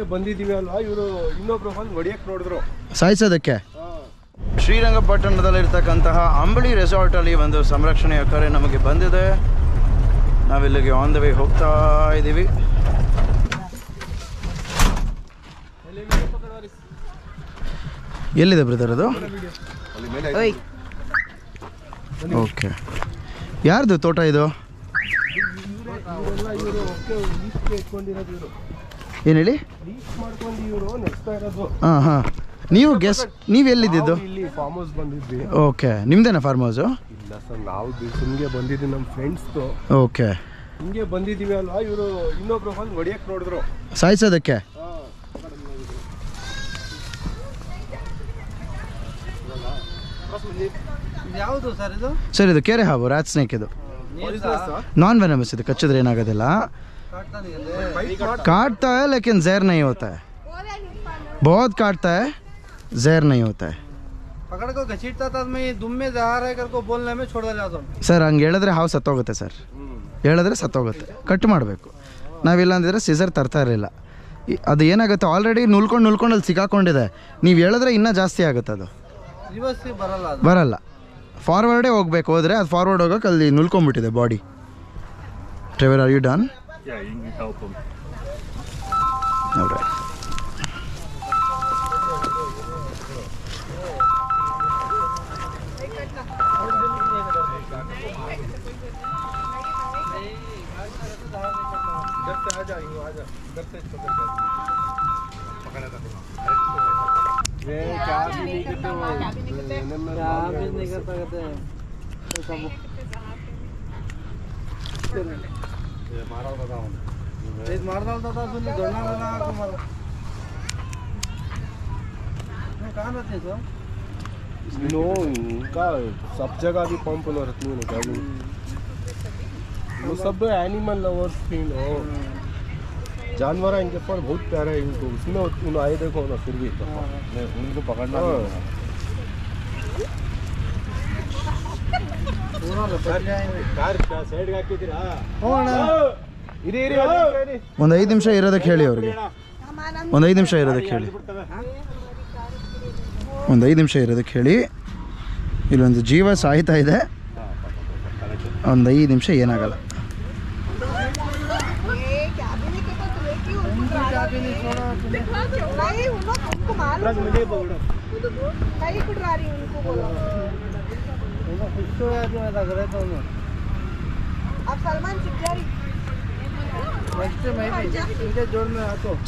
ಬಂದಿದ್ದೀವಿ ಅಲ್ವಾ, ಇವರು ಇನ್ನೊಬ್ರು ಬಂದು ಹೊಡಿಯಕ್ಕೆ ನೋಡಿದ್ರು ಸಾಯಿಸೋದಕ್ಕೆ. ಶ್ರೀರಂಗಪಟ್ಟಣದಲ್ಲಿರ್ತಕ್ಕಂತಹ ಅಂಬಳಿ ರೆಸಾರ್ಟಲ್ಲಿ ಒಂದು ಸಂರಕ್ಷಣೆಯ ಕರೆ ನಮಗೆ ಬಂದಿದೆ. ನಾವಿಲ್ಲಿಗೆ ಆನ್ ದ ವೇ ಹೋಗ್ತಾ ಇದ್ದೀವಿ. ಎಲ್ಲಿದೆ ಬ್ರದರ್ ಅದು? ಓಕೆ, ಯಾರ್ದು ತೋಟ ಇದು? ಏನು ಹೇಳಿ? ಹಾಂ ಹಾಂ, ನೀವು ನೀವು ಎಲ್ಲಿದ್ದು? ಫಾರ್ಮ್ ಹೌಸ್ ಬಂದಿದ್ವಿ. ಓಕೆ, ನಿಮ್ದೇನಾ ಫಾರ್ಮ್ ಹೌಸು? ಇಲ್ಲ ಸರ್, ನಾವು ಹಿಂಗೆ ಬಂದಿದ್ವಿ, ನಮ್ಮ ಫ್ರೆಂಡ್ಸ್ದು. ಓಕೆ, ಹಿಂಗೆ ಬಂದಿದ್ದೀವಿ ಅಲ್ವಾ, ಇವರು ಇನ್ನೊಬ್ರು ಬಂದು ಹೊಡಿಯಕ್ಕೆ ನೋಡಿದ್ರು ಸಾಯಿಸೋದಕ್ಕೆ. ಯಾವುದು ಸರ್ ಇದು? ಸರ್ ಇದು ಕೆರೆ ಹಾವು, ರಾಟ್ ಸ್ನೇಕ್. ಇದು नॉन वेनमस है, कच्चद्रे ಏನಾಗೋದಿಲ್ಲ. काटता है लेकिन जहर नहीं होता है, बहुत काटता है, जहर नहीं होता है. पकड़ को घसीटता था, मैं दुम में जा रहा है करको बोलने में छोड़ दिया. ಸರ್ ಹಂಗೆ ಹೇಳಿದ್ರೆ ಹಾವು ಸತ್ತೋಗುತ್ತೆ ಸರ್, ಹೇಳಿದ್ರೆ ಸತ್ತೋಗುತ್ತೆ. ಕಟ್ ಮಾಡಬೇಕು. ನಾವಿಲ್ಲ ಅಂದಿದ್ರೆ ಸಿಸರ್ ತರ್ತಾ ಇರಲಿಲ್ಲ. ಅದು ಏನಾಗುತ್ತೆ, ಆಲ್ರೆಡಿ ನುಲ್ಕೊಂಡು ಅಲ್ಲಿ ಸಿಕ್ಕಾಕೊಂಡಿದೆ. ನೀವು ಹೇಳಿದ್ರೆ ಇನ್ನೂ ಜಾಸ್ತಿ ಆಗುತ್ತೆ. ಅದು ಬರಲ್ಲ, ಫಾರ್ವರ್ಡೇ ಹೋಗ್ಬೇಕು. ಹೋದರೆ ಅದು ಫಾರ್ವರ್ಡ್ ಹೋಗೋಕೆ ಅಲ್ಲಿ ನುಲ್ಕೊಂಡ್ಬಿಟ್ಟಿದೆ body. Trevor, are you done? Yeah, you can help them. All right. उनका सब जगह भी पंप रहती है, वो सब एनिमल लवर्स थी नो, जानवर इनके पर बहुत प्यारा है इनको. उसमें उन आए देखो ना, फिर भी उनको पकड़ना ಒಂದು 5 ನಿಮಿಷ ಇರೋದಕ್ಕೆ ಹೇಳಿ ಅವ್ರಿಗೆ. ಒಂದು 5 ನಿಮಿಷ ಇರೋದಕ್ಕೆ ಹೇಳಿ. ಒಂದು 5 ನಿಮಿಷ ಇರೋದಕ್ಕೆ ಹೇಳಿ. ಇಲ್ಲೊಂದು ಜೀವ ಸಾಯ್ತಾ ಇದೆ. ಒಂದು 5 ನಿಮಿಷ ಏನಾಗಲ್ಲ.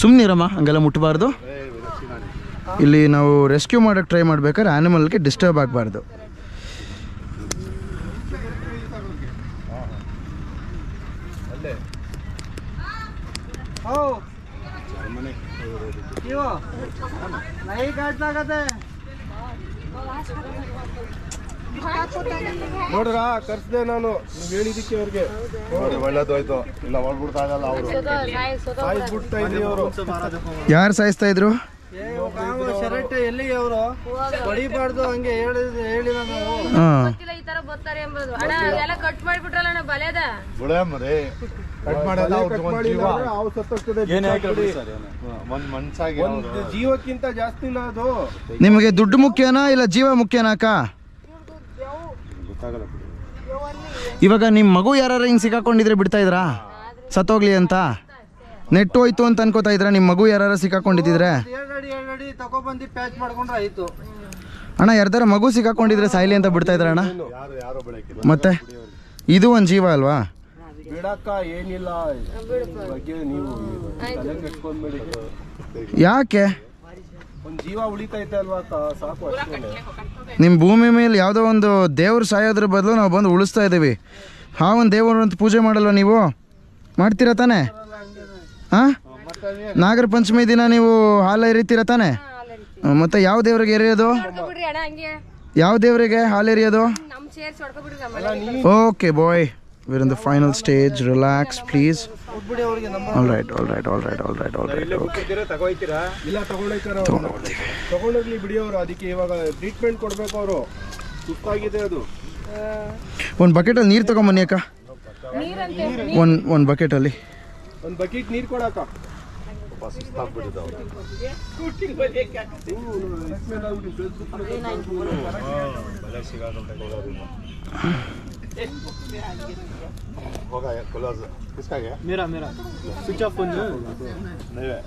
ಸುಮ್ಮನಿರಮ್ಮ, ಹಂಗೆಲ್ಲ ಮುಟ್ಟಬಾರ್ದು. ಇಲ್ಲಿ ನಾವು ರೆಸ್ಕ್ಯೂ ಮಾಡೋಕ್ಕೆ ಟ್ರೈ ಮಾಡ್ಬೇಕಾದ್ರೆ ಆ್ಯನಿಮಲ್ಗೆ ಡಿಸ್ಟರ್ಬ್ ಆಗಬಾರ್ದು. ನೋಡ್ರ ಕರ್ಸ್ದೆ ನಾನು, ನೀವು ಹೇಳಿದಕ್ಕೆ ಅವ್ರಿಗೆ ಒಳ್ಳೇದೋಯ್ತು. ಇಲ್ಲ ಹೊಡ್ಬಿಡ್ತಾ ಆಗಲ್ಲ, ಅವರು ಸಾಯಿಸ್ಬಿಡ್ತಾ ಇದ್ರಿ. ಅವರು ಯಾರು ಸಾಯಿಸ್ತಾ ಇದ್ರು? ಶರಟ್ ಎಲ್ಲಿಗೆ ಅವರು ಹೊಡಿಬಾರ್ದು ಹಂಗೆ ಹೇಳಿ ಈ ತರ ಬರ್ತಾರೆ ಎಂಬುದು. ಅಣ್ಣ ಎಲ್ಲ ಕಟ್ ಮಾಡಿಬಿಟ್ರಲ್ಲ ಬಲೆದ ಜೀವಕ್ಕಿಂತ ಜಾಸ್ತಿನ ಅದು. ನಿಮಗೆ ದುಡ್ಡು ಮುಖ್ಯನಾ ಇಲ್ಲ ಜೀವ ಮುಖ್ಯನಾ ಅಕ್ಕ? ಇವಾಗ ನಿಮ್ಮ ಮಗು ಯಾರು ಹಿಂಗೆ ಸಿಕ್ಕಾಕೊಂಡಿದ್ರೆ ಬಿಡ್ತಾ ಇದ್ರಾ ಸತ್ತೋಗ್ಲಿ ಅಂತ? ನೆಟ್ ಹೋಯ್ತು ಅಂತ ಅನ್ಕೋತಾ ಇದ್ರ? ನಿಮ್ಮ ಮಗು ಯಾರು ಸಿಕ್ಕಾಕೊಂಡಿದ್ರೆ ತಗೊಬಂದು ಪ್ಯಾಚ್ ಮಾಡ್ಕೊಂಡ್ರೆ ಆಯ್ತು. ಅಣ್ಣ ಯಾರ್ದಾರ ಮಗು ಸಿಕ್ಕಾಕೊಂಡಿದ್ರೆ ಸಾಯ್ಲಿ ಅಂತ ಬಿಡ್ತಾ ಇದ್ರ ಅಣ್ಣ? ಮತ್ತೆ ಇದು ಒಂದು ಜೀವ ಅಲ್ವಾ? ಬಿಡಕ್ಕ ಏನಿಲ್ಲ, ನೀವು ಯಾಕೆ? ಒಂದು ಜೀವ ಉಳಿತೈತೆ ಅಲ್ವಾ, ಸಾಕು ಅಷ್ಟೇ. ನಿಮ್ಮ ಭೂಮಿ ಮೇಲೆ ಯಾವುದೋ ಒಂದು ದೇವ್ರು ಸಾಯೋದ್ರ ಬದಲು ನಾವು ಬಂದು ಉಳಿಸ್ತಾ ಇದ್ದೀವಿ. ಒಂದು ದೇವರು ಅಂತ ಪೂಜೆ ಮಾಡಲ್ವ ನೀವು? ಮಾಡ್ತೀರಾ ತಾನೆ? ಹಾಂ, ನಾಗರ ಪಂಚಮಿ ದಿನ ನೀವು ಹಾಲು ಎರಿತೀರ ತಾನೆ? ಮತ್ತೆ ಯಾವ ದೇವ್ರಿಗೆ ಎರೆಯೋದು? ಯಾವ ದೇವರಿಗೆ ಹಾಲು ಎರಿಯೋದು? Okay boy, we're in the final stage. Relax please. all right okay. ಇಲ್ಲ ತಗೊಂಡೋಗ್ಲಿ ಬಿಡಿ ಅವರು. ಅದಕ್ಕೆ ಇವಾಗ ಟ್ರೀಟ್ಮೆಂಟ್ ಕೊಡ್ಬೇಕು ಅವರು. ಸುತ್ತಾಗಿದೆ ಅದು. ಒಂದು ಬಕೆಟಲ್ಲಿ ನೀರು ತಗೊಂಬನ್ನಿ ಅಕ್ಕ. ಒಂದು ಬಕೆಟಲ್ಲಿ ಒಂದು ಬಕೆಟ್ ನೀರು ಕೊಡಕ್ಕ. ಪಾಪ ಸುಸ್ತಾಗ್ಬಿಟ್ಟಿದ್ದಾವೆ ಬಲೆ ಸಿಗಾಕೊಂಡ होगा क्लोज किसका गया मेरा स्विच ऑफ फोन नहीं है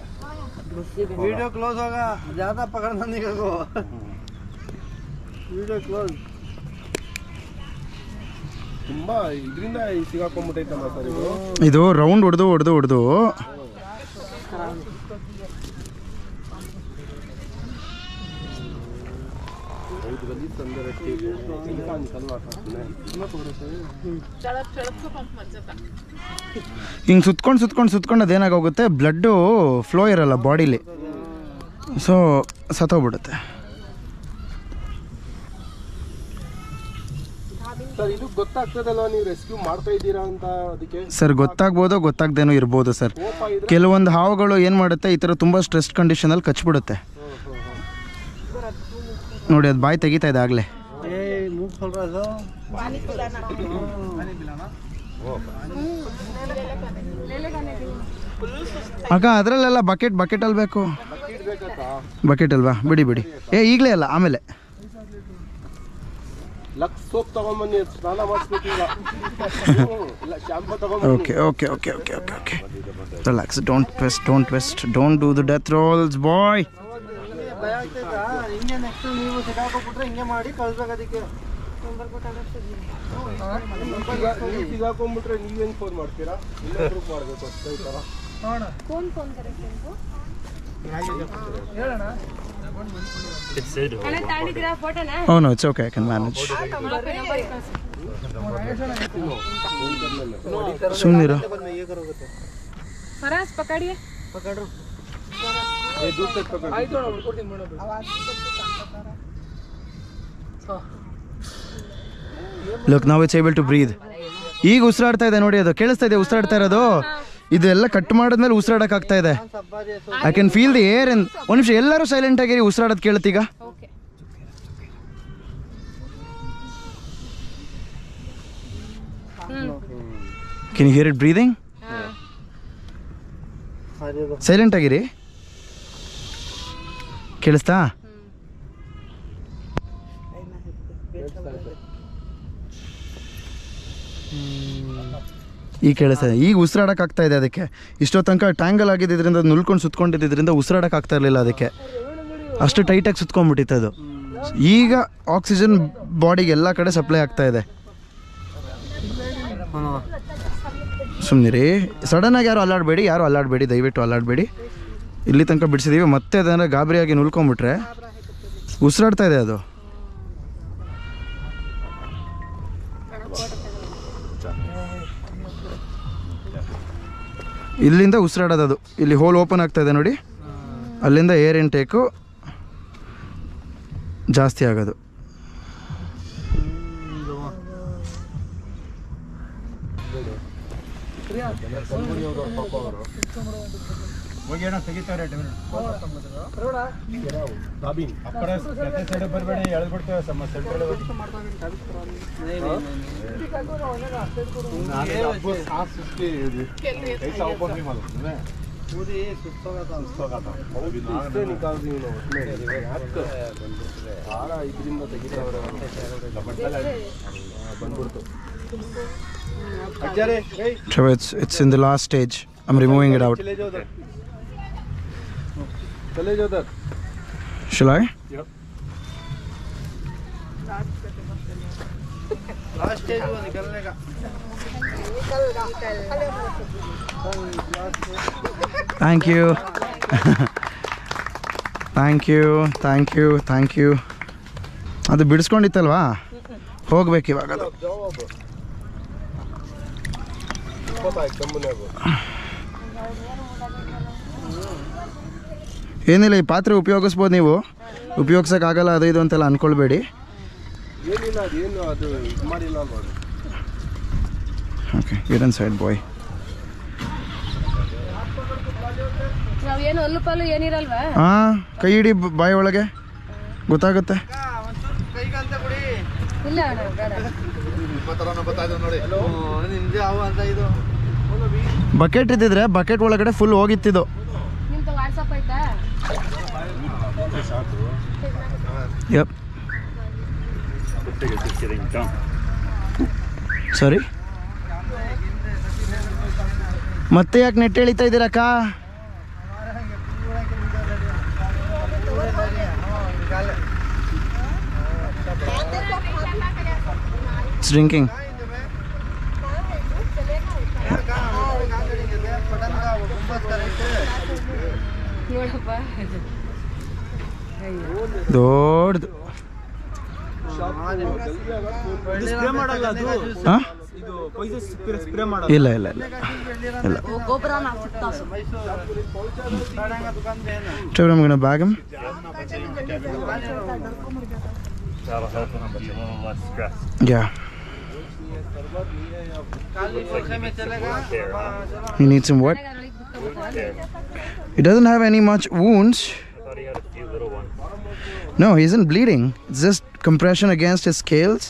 वीडियो क्लोज होगा ज्यादा पकड़ना नहीं को वीडियो क्लोज ತುಂಬಾ ಇದರಿಂದ ಸಿಗಾಕೊಂಡ್ಬಿಟ್ಟೈತಲ್ಲ ಸರ್ ಇದು ಇದು ರೌಂಡ್ ಹೊಡೆದು ಹಿಂಗೆ ಸುತ್ಕೊಂಡು ಅದೇನಾಗೋಗುತ್ತೆ ಬ್ಲಡ್ಡು ಫ್ಲೋ ಇರಲ್ಲ ಬಾಡಿಲಿ, ಸೊ ಸತ್ತೋಗ್ಬಿಡುತ್ತೆ. ಸರ್ ಇದು ಗೊತ್ತಾಗ್ತದಲ್ಲ ನೀವು ರೆಸ್ಕ್ಯೂ ಮಾಡ್ತಾ ಇದ್ದೀರಾ ಅಂತ ಅದಕ್ಕೆ ಸರ್ ಗೊತ್ತಾಗ್ಬೋದು, ಗೊತ್ತಾಗ್ದೇನೋ ಇರ್ಬೋದು ಸರ್. ಕೆಲವೊಂದು ಹಾವುಗಳು ಏನು ಮಾಡುತ್ತೆ, ಈ ಥರ ತುಂಬ ಸ್ಟ್ರೆಸ್ ಕಂಡೀಷನಲ್ಲಿ ಕಚ್ಬಿಡುತ್ತೆ. ನೋಡಿ ಅದು ಬಾಯಿ ತೆಗಿತಾ ಇದೆ ಆಗಲೇ. ಆಗ ಅದರಲ್ಲೆಲ್ಲ ಬಕೆಟಲ್ಲಿ ಬೇಕು. ಬಕೆಟ್ ಅಲ್ವಾ, ಬಿಡಿ ಈಗಲೇ ಅಲ್ಲ, ಆಮೇಲೆ ಲಕ್ಸ್ ಸೋಪ್ ತಗೊಂಬನ್ನಿ, ಸ್ನಾನ ಮಾಡಿಸ್ಬೇಕೀಗ. ಶಾಂಪೂ ತಗೊಂಬನ್ನಿ. Okay relax, don't waste, don't do the death rolls boy. ಭಯ ಆಗ್ತೈತಾ? ಹಿಂಗೆ ನೆಕ್ಸ್ಟ್ ನೀವು ಸಿಗಾಕೊಂಡ್ಬಿಟ್ರೆ ಹಿಂಗೆ ಮಾಡಿ ಕಳ್ಸ್ಬೇಕು ಅದಕ್ಕೆ. ನೀವು ಸಿಗಾಕೊಂಡ್ಬಿಟ್ರೆ ನೀವೇನು ಫೋನ್ ಮಾಡ್ತೀರಾ? ಇನ್ನೊಬ್ರು ಮಾಡಬೇಕು ಅಷ್ಟೇ ಈ ಥರ. Oh no, it's okay, I can manage. ಸುಮ್ಮನಿರು. फराज पकड़िए ये दूर तक पकड़। Look, now it's able to breathe. ಈಗ ಉಸಿರಾಡ್ತಾ ಇದೆ ನೋಡಿ, ಅದು ಕೇಳಿಸ್ತಾ ಇದೆ ಉಸಿರಾಡ್ತಾ ಇರೋದು. ಇದೆಲ್ಲ ಕಟ್ ಮಾಡಿದ್ಮೇಲೆ ಉಸಿರಾಡಕ್ಕಾಗ್ತಾ ಇದೆ. I can feel the air. ಒಂದು ನಿಮಿಷ ಎಲ್ಲರೂ ಸೈಲೆಂಟ್ ಆಗಿರಿ, ಉಸಿರಾಡೋದು ಕೇಳುತ್ತೀಗ. Can you hear it breathing? Silent ಆಗಿರಿ, ಕೇಳಿಸ್ತಾ? ಈಗ ಕೇಳಿಸ್ತಾ ಇದೆ. ಈಗ ಉಸಿರಾಡಕ್ಕಾಗ್ತಾ ಇದೆ ಅದಕ್ಕೆ. ಇಷ್ಟೋ ತನಕ ಟ್ಯಾಂಗಲ್ ಆಗಿದ್ದರಿಂದ ನುಲ್ಕೊಂಡು ಸುತ್ಕೊಂಡಿದ್ದರಿಂದ ಉಸಿರಾಡಕ್ಕಾಗ್ತಾ ಇರಲಿಲ್ಲ ಅದಕ್ಕೆ, ಅಷ್ಟು ಟೈಟಾಗಿ ಸುತ್ಕೊಂಡ್ಬಿಟ್ಟಿತ್ತು ಅದು. ಈಗ ಆಕ್ಸಿಜನ್ ಬಾಡಿಗೆ ಎಲ್ಲ ಕಡೆ ಸಪ್ಲೈ ಆಗ್ತಾ ಇದೆ. ಸುಮ್ಮನಿರಿ, ಸಡನ್ನಾಗಿ ಯಾರು ಅಲ್ಲಾಡಬೇಡಿ, ದಯವಿಟ್ಟು ಅಲ್ಲಾಡಬೇಡಿ. ಇಲ್ಲಿ ತನಕ ಬಿಡಿಸಿದ್ದೀವಿ, ಮತ್ತೆ ಅದನ್ನು ಗಾಬರಿಯಾಗಿ ನುಲ್ಕೊಂಡ್ಬಿಟ್ರೆ ಉಸಿರಾಡ್ತಾ ಇದೆ ಅದು. ಇಲ್ಲಿಂದ ಉಸಿರಾಡೋದು ಅದು. ಇಲ್ಲಿ ಹೋಲ್ ಓಪನ್ ಆಗ್ತಾ ಇದೆ ನೋಡಿ, ಅಲ್ಲಿಂದ ಏರ್ ಇಂಟೇಕು ಜಾಸ್ತಿ ಆಗೋದು. So it's in the last stage. I'm removing it out. Shall I? Yep. Last stage वो निकलने का. Thank you. Thank you. ಅದು ಬಿಡಿಸ್ಕೊಂಡಿತ್ತಲ್ವಾ, ಹೋಗ್ಬೇಕು ಇವಾಗ ಅದು. ಏನಿಲ್ಲ, ಈ ಪಾತ್ರೆ ಉಪಯೋಗಿಸ್ಬೋದು ನೀವು, ಉಪಯೋಗಿಸೋಕ್ಕಾಗಲ್ಲ ಅದು ಇದು ಅಂತೆಲ್ಲ ಅಂದ್ಕೊಳ್ಬೇಡಿ. ಏನಿಲ್ಲ, ಅದೇನು ಅದು ಮಾಡಿಲ್ಲ ನೋಡಿ. ಓಕೆ, ಗೆಟ್ ಇನ್ ಸೈಡ್ ಬಾಯ್. ನಾವೇನು ಅಲ್ಲು ಪಾಲು ಏನಿರಲ್ವಾ? ಹಾಂ, ಕೈ ಹಿಡಿ ಬಾಯಿ ಒಳಗೆ, ಗೊತ್ತಾಗುತ್ತೆ. ಕೈಗಂತ ಕೊಡಿ. ಇಲ್ಲ ಬೇಡ. ನಿಮ್ದೇ ಅವು ಅಂತ ಇದು ಬಕೆಟ್ ಇದ್ದಿದ್ರೆ ಬಕೆಟ್ ಒಳಗಡೆ ಫುಲ್ ಹೋಗಿತ್ತಿದ್ದು. ನಿಮ್ ಯಪ್ ಸಾರಿ ಮತ್ತೆ ಯಾಕೆ ನೆಟ್ ಎಳಿತಾ ಇದ್ದೀರಕ್ಕ? It's drinking. ನೋಡಪ್ಪ ದೊಡ್ಡದು ಹಾಂ ಇಲ್ಲ ಇಲ್ಲ ಇಲ್ಲ ಇಲ್ಲ I'm gonna bag him. That'll help him, but you're a little less stressed. Yeah. There, huh? He needs some what? There. He doesn't have any much wounds. I thought he had a few little ones. No, he isn't bleeding. It's just compression against his scales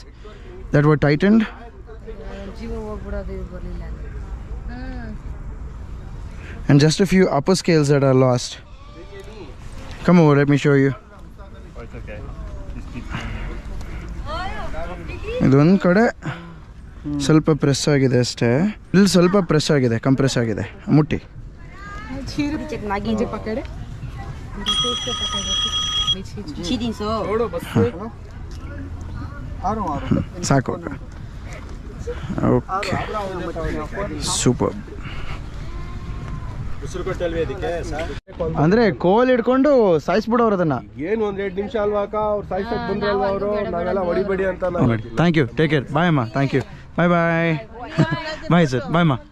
that were tightened. ಜೀವ ಹೋಗ್ಬಿಡೋದು ಬರಲಿಲ್ಲ And just a few upper scales that are lost. Come over, let me show you. Oh, it's okay. Just keep ಇದೊಂದು ಕಡೆ ಸ್ವಲ್ಪ press ಆಗಿದೆ ಅಷ್ಟೇ. ಇಲ್ಲಿ ಸ್ವಲ್ಪ press ಆಗಿದೆ, ಕಂಪ್ರೆಸ್ ಆಗಿದೆ. ಮುಟ್ಟಿ ಸಾಕು. Okay super. ಅಂದ್ರೆ ಕೋಲ್ ಹಿಡ್ಕೊಂಡು ಸಾಯಿಸ್ಬಿಡೋರು ಅದನ್ನ. ಏನು ಒಂದ್ 2 ನಿಮಿಷ ಅಲ್ವಾ ಅಕ್ಕ, ಅವ್ರು ಸಾಯಿಸಕ್ ಬಂದ್ರಲ್ವಾ ಅವರು, ನಾವೆಲ್ಲ ಹೊಡಿಬೇಡಿ ಅಂತ thank you, take care, bye ಅಮ್ಮ, thank you, bye bye bye sir, bye ಅಮ್ಮ.